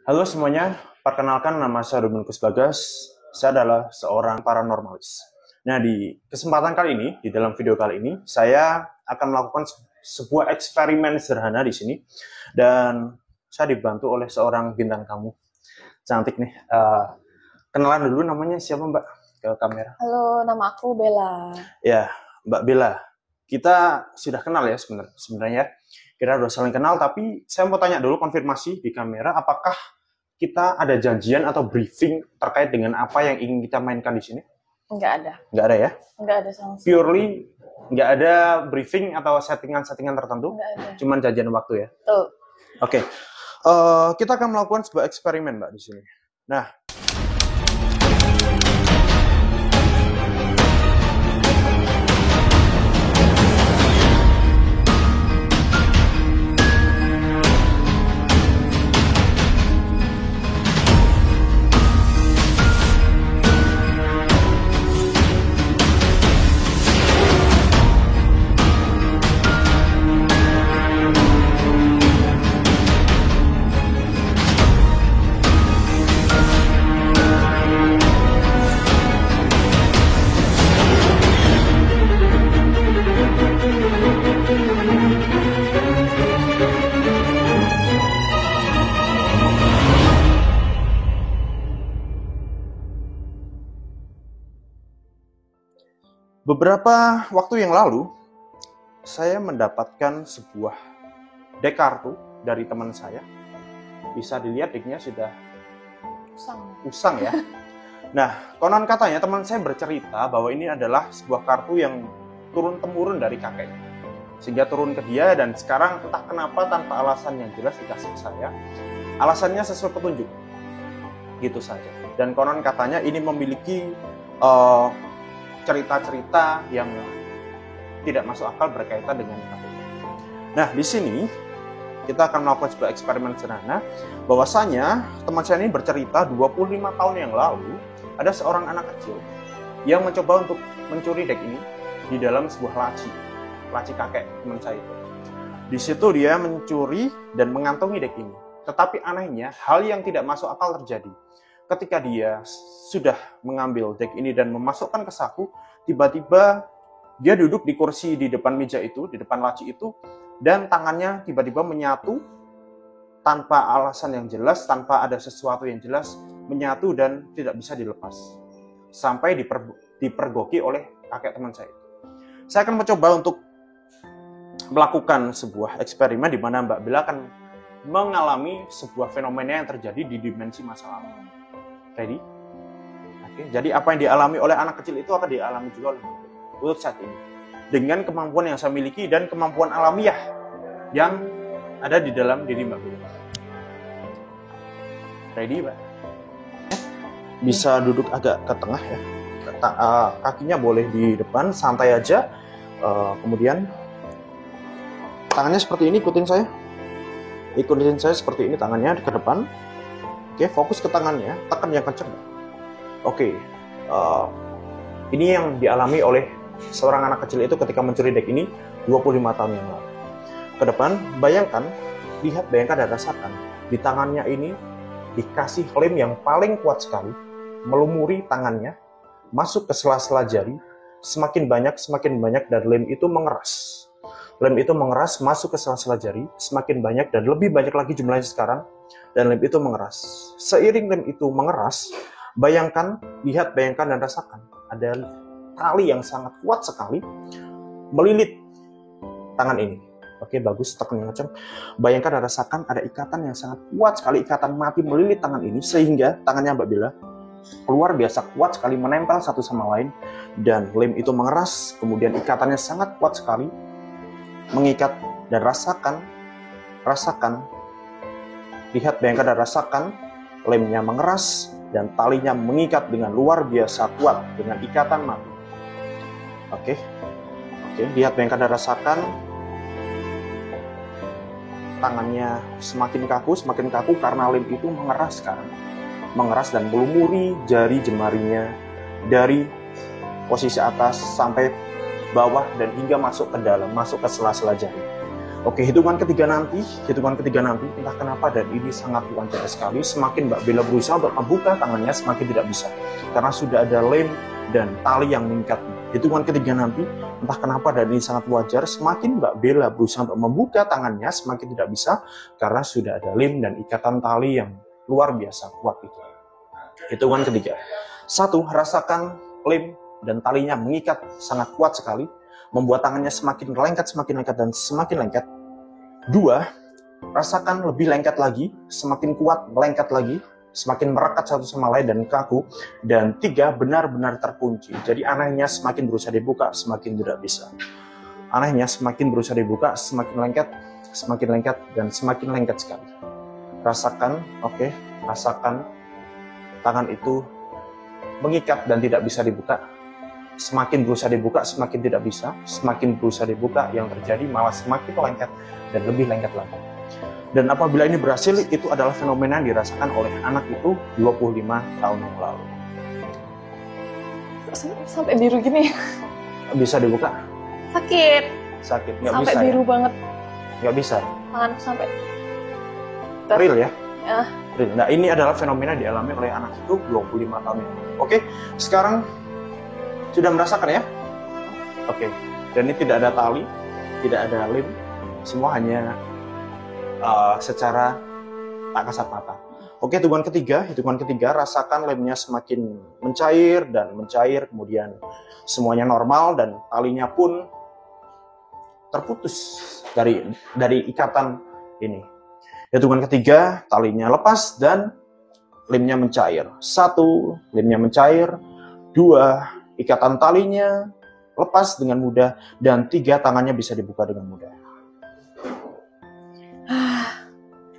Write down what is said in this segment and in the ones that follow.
Halo semuanya, perkenalkan nama saya Ruben Kusbagas. Saya adalah seorang paranormalis. Nah, di kesempatan kali ini, di dalam video kali ini, saya akan melakukan sebuah eksperimen sederhana di sini. Dan saya dibantu oleh seorang bintang tamu. Cantik nih. Kenalan dulu namanya siapa Mbak? Ke kamera. Halo, nama aku Bella. Ya, Mbak Bella. Kita sudah kenal ya sebenarnya. Kita udah saling kenal, tapi saya mau tanya dulu konfirmasi di kamera, apakah kita ada janjian atau briefing terkait dengan apa yang ingin kita mainkan di sini? Nggak ada. Nggak ada ya? Nggak ada sama sekali. Purely nggak ada briefing atau settingan-settingan tertentu? Nggak ada. Cuman janjian waktu ya? Tuh. Oke. Kita akan melakukan sebuah eksperimen, Mbak, di sini. Nah, beberapa waktu yang lalu, saya mendapatkan sebuah deck kartu dari teman saya. Bisa dilihat decknya sudah usang ya. Nah, konon katanya teman saya bercerita bahwa ini adalah sebuah kartu yang turun-temurun dari kakeknya. Sehingga turun ke dia dan sekarang entah kenapa tanpa alasan yang jelas dikasih ke saya. Alasannya sesuai petunjuk. Gitu saja. Dan konon katanya ini memiliki cerita-cerita yang tidak masuk akal berkaitan dengan KPK. Nah, di sini kita akan melakukan sebuah eksperimen sederhana. Bahwasanya teman saya ini bercerita 25 tahun yang lalu ada seorang anak kecil yang mencoba untuk mencuri deck ini di dalam sebuah laci kakek teman saya itu. Di situ dia mencuri dan mengantongi deck ini. Tetapi anehnya hal yang tidak masuk akal terjadi. Ketika dia sudah mengambil deck ini dan memasukkan ke saku, tiba-tiba dia duduk di kursi di depan meja itu, di depan laci itu, dan tangannya tiba-tiba menyatu tanpa alasan yang jelas, tanpa ada sesuatu yang jelas, menyatu dan tidak bisa dilepas. Sampai dipergoki oleh kakek teman saya itu. Saya akan mencoba untuk melakukan sebuah eksperimen di mana Mbak Bella akan mengalami sebuah fenomena yang terjadi di dimensi masa lalu. Ready? Oke, jadi apa yang dialami oleh anak kecil itu akan dialami juga oleh untuk saat ini. Dengan kemampuan yang saya miliki dan kemampuan alamiah yang ada di dalam diri Mbak Bella. Ready, Mbak? Bisa duduk agak ke tengah ya. Kakinya boleh di depan, santai aja. Kemudian tangannya seperti ini, ikutin saya. Ikutin saya seperti ini, tangannya ke depan. Oke, fokus ke tangannya, tekan yang kencang. Oke, ini yang dialami oleh seorang anak kecil itu ketika mencuri deck ini 25 tahun yang lalu. Ke depan, bayangkan dan rasakan. Di tangannya ini dikasih lem yang paling kuat sekali, melumuri tangannya, masuk ke sela-sela jari, semakin banyak, dan lem itu mengeras. Lem itu mengeras, masuk ke sela-sela jari, semakin banyak dan lebih banyak lagi jumlahnya sekarang, dan lem itu mengeras. Seiring lem itu mengeras, bayangkan dan rasakan. Ada tali yang sangat kuat sekali, melilit tangan ini. Oke, bagus, tekan yang kencang. Bayangkan dan rasakan ada ikatan yang sangat kuat sekali, ikatan mati melilit tangan ini, sehingga tangannya Mbak Bella luar biasa kuat sekali, menempel satu sama lain, dan lem itu mengeras, kemudian ikatannya sangat kuat sekali, mengikat dan rasakan, bayangkan dan rasakan, lemnya mengeras dan talinya mengikat dengan luar biasa kuat dengan ikatan mati. Oke, lihat, bayangkan dan rasakan, tangannya semakin kaku karena lem itu mengeras sekarang, mengeras dan melumuri jari jemarinya dari posisi atas sampai bawah dan hingga masuk ke dalam, masuk ke sela-sela jari. Oke, hitungan ketiga nanti, entah kenapa dan ini sangat wajar sekali, semakin Mbak Bella berusaha untuk membuka tangannya, semakin tidak bisa. Karena sudah ada lem dan tali yang mengikat. Hitungan ketiga nanti, entah kenapa dan ini sangat wajar, semakin Mbak Bella berusaha untuk membuka tangannya, semakin tidak bisa, karena sudah ada lem dan ikatan tali yang luar biasa kuat itu. Hitungan ketiga. 1, rasakan lem dan talinya mengikat sangat kuat sekali, membuat tangannya semakin lengket, dan semakin lengket. 2, rasakan lebih lengket lagi, semakin kuat, lengket lagi, semakin merekat satu sama lain dan kaku. Dan 3, benar-benar terkunci. Jadi anehnya semakin berusaha dibuka, semakin tidak bisa. Anehnya semakin berusaha dibuka, semakin lengket, dan semakin lengket sekali. Rasakan, oke, rasakan tangan itu mengikat dan tidak bisa dibuka. Semakin berusaha dibuka, semakin tidak bisa. Semakin berusaha dibuka, yang terjadi malah semakin lengket dan lebih lengket lagi. Dan apabila ini berhasil, itu adalah fenomena yang dirasakan oleh anak itu 25 tahun yang lalu. Sampai biru gini. Bisa dibuka? Sakit. Sakit, nggak bisa. Sampai biru ya? banget. Nggak bisa. Tanganku sampai. Real ya? Ya. Real. Nah, ini adalah fenomena dialami oleh anak itu 25 tahun yang lalu. Oke, sekarang sudah merasakan ya? Oke. Dan ini tidak ada tali, tidak ada lem, semua hanya secara tak kasat mata. Oke, hitungan ketiga, rasakan lemnya semakin mencair, kemudian semuanya normal dan talinya pun terputus dari ikatan ini. Hitungan ketiga, talinya lepas dan lemnya mencair. 1, lemnya mencair. 2, ikatan talinya lepas dengan mudah. Dan 3, tangannya bisa dibuka dengan mudah.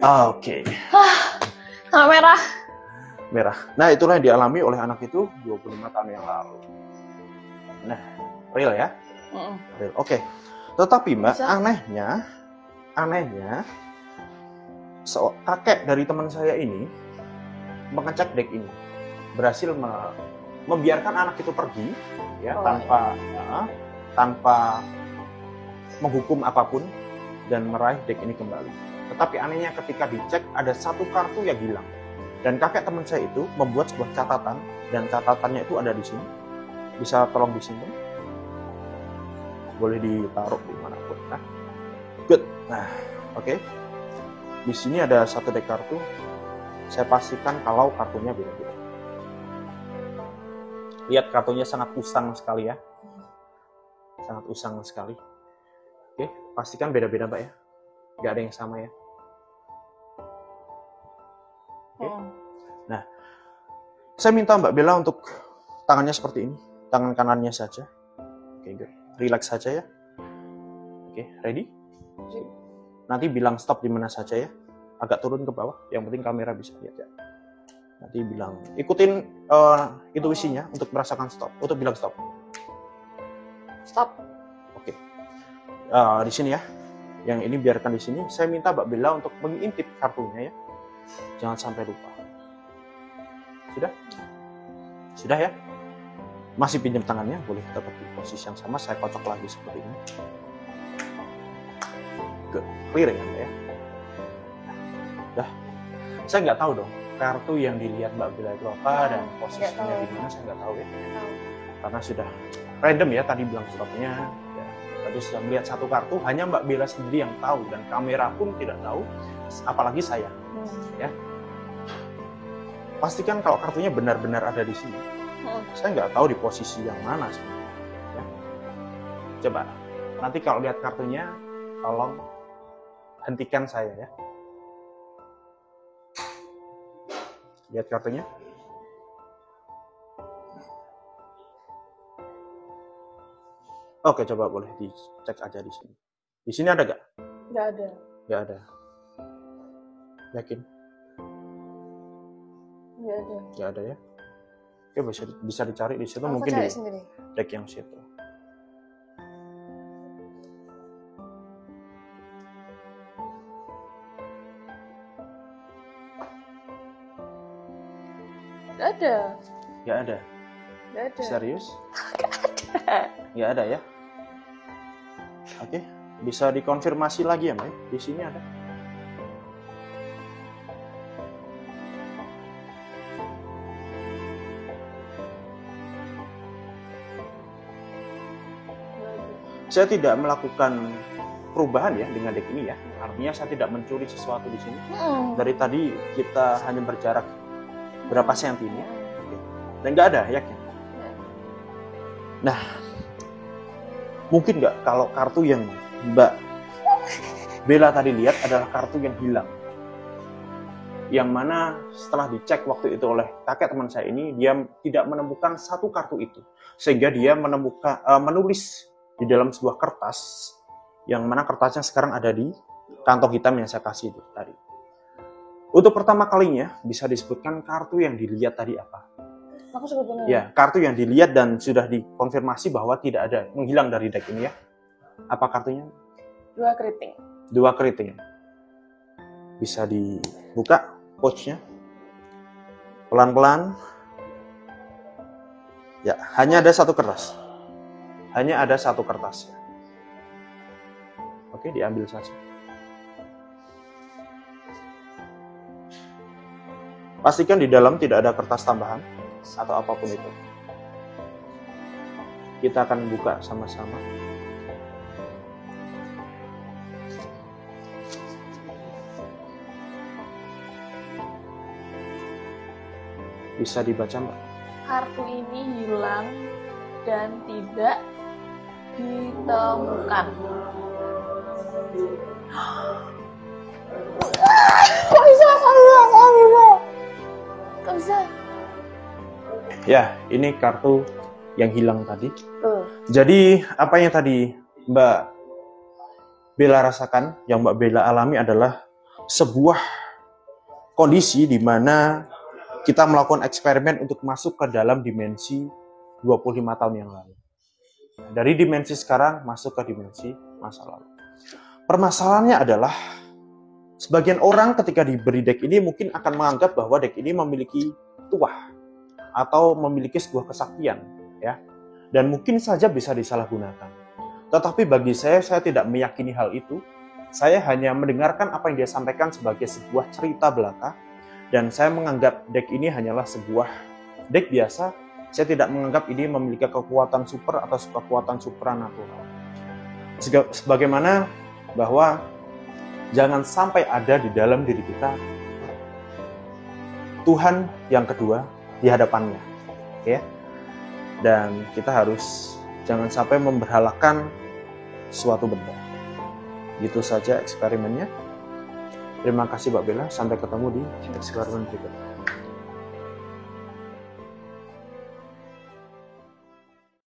Oke. Merah. Nah, itulah yang dialami oleh anak itu 25 tahun yang lalu. Nah, real ya? Real. Oke. Tetapi Mbak, anehnya, kakek dari teman saya ini mengecek deck ini. Berhasil membiarkan anak itu pergi ya, tanpa menghukum apapun dan meraih deck ini kembali. Tetapi anehnya ketika dicek ada satu kartu yang hilang. Dan kakek teman saya itu membuat sebuah catatan, dan catatannya itu ada di sini. Bisa tolong disimpan? Boleh ditaruh di manapun. Nah, good. Nah, oke. Di sini ada satu deck kartu. Saya pastikan kalau kartunya beda-beda. Lihat kartunya sangat usang sekali ya. Sangat usang sekali. Oke, pastikan beda-beda Mbak ya. Nggak ada yang sama ya. Oke. Nah, saya minta Mbak Bella untuk tangannya seperti ini. Tangan kanannya saja. Oke, good. Relax saja ya. Oke, ready? Nanti bilang stop di mana saja ya. Agak turun ke bawah. Yang penting kamera bisa lihat ya. Nanti bilang, ikutin intuisinya untuk merasakan stop. Untuk bilang stop. Stop. Oke. Di sini ya. Yang ini biarkan di sini. Saya minta Mbak Bella untuk mengintip kartunya ya. Jangan sampai lupa. Sudah? Sudah ya? Masih pinjam tangannya, boleh tetap di posisi yang sama. Saya kocok lagi seperti ini. Clear ya Mbak ya? Dah. Saya nggak tahu dong kartu yang dilihat Mbak Bella itu apa dan posisinya di mana, saya nggak tahu ya. Karena sudah random ya tadi bilang stopnya. Ya. Tadi sudah melihat satu kartu, hanya Mbak Bella sendiri yang tahu dan kamera pun tidak tahu, apalagi saya. Ya. Pastikan kalau kartunya benar-benar ada di sini. Saya nggak tahu di posisi yang mana sebenarnya. Ya. Coba nanti kalau lihat kartunya, tolong hentikan saya ya. Lihat kartunya. Oke, coba boleh dicek aja di sini. Di sini ada nggak? Nggak ada. Nggak ada. Yakin? Nggak ada. Nggak ada ya? Oke, bisa dicari di situ. Aku mungkin cari di sendiri. deck yang situ. Nggak ada. Nggak ada. Nggak ada. Serius? Nggak ada. Nggak ada ya? Oke. bisa dikonfirmasi lagi ya Mbak? Di sini ada. Saya tidak melakukan perubahan ya dengan deck ini ya. Artinya saya tidak mencuri sesuatu di sini. Dari tadi kita hanya berjarak berapa senti ini ya. Dan nggak ada, yakin. Nah, mungkin nggak kalau kartu yang Mbak Bella tadi lihat adalah kartu yang hilang. Yang mana setelah dicek waktu itu oleh kakek teman saya ini, dia tidak menemukan satu kartu itu. Sehingga dia menulis di dalam sebuah kertas, yang mana kertasnya sekarang ada di kantong hitam yang saya kasih itu tadi. Untuk pertama kalinya bisa disebutkan kartu yang dilihat tadi apa? Aku sebetulnya. Ya, kartu yang dilihat dan sudah dikonfirmasi bahwa tidak ada menghilang dari deck ini ya. Apa kartunya? 2 keriting. 2 keriting. Bisa dibuka pouchnya. Pelan-pelan. Ya, hanya ada satu kertas. Hanya ada satu kertas. Oke, diambil saja. Pastikan di dalam tidak ada kertas tambahan atau apapun itu. Kita akan buka sama-sama. Bisa dibaca, Mbak? Kartu ini hilang dan tidak ditemukan. Kok bisa? Kok bisa? Ya, ini kartu yang hilang tadi. Jadi, apa yang tadi Mbak Bella rasakan, yang Mbak Bella alami adalah sebuah kondisi di mana kita melakukan eksperimen untuk masuk ke dalam dimensi 25 tahun yang lalu. Dari dimensi sekarang masuk ke dimensi masa lalu. Permasalahannya adalah sebagian orang ketika diberi deck ini mungkin akan menganggap bahwa deck ini memiliki tuah atau memiliki sebuah kesaktian, ya, dan mungkin saja bisa disalahgunakan. Tetapi bagi saya tidak meyakini hal itu. Saya hanya mendengarkan apa yang dia sampaikan sebagai sebuah cerita belaka, dan saya menganggap deck ini hanyalah sebuah deck biasa. Saya tidak menganggap ini memiliki kekuatan super atau kekuatan supranatural. Sebagaimana bahwa jangan sampai ada di dalam diri kita Tuhan yang kedua di hadapannya, ya. Dan kita harus jangan sampai memberhalakan suatu benda. Gitu saja eksperimennya. Terima kasih Mbak Bella. Sampai ketemu di eksperimen berikutnya.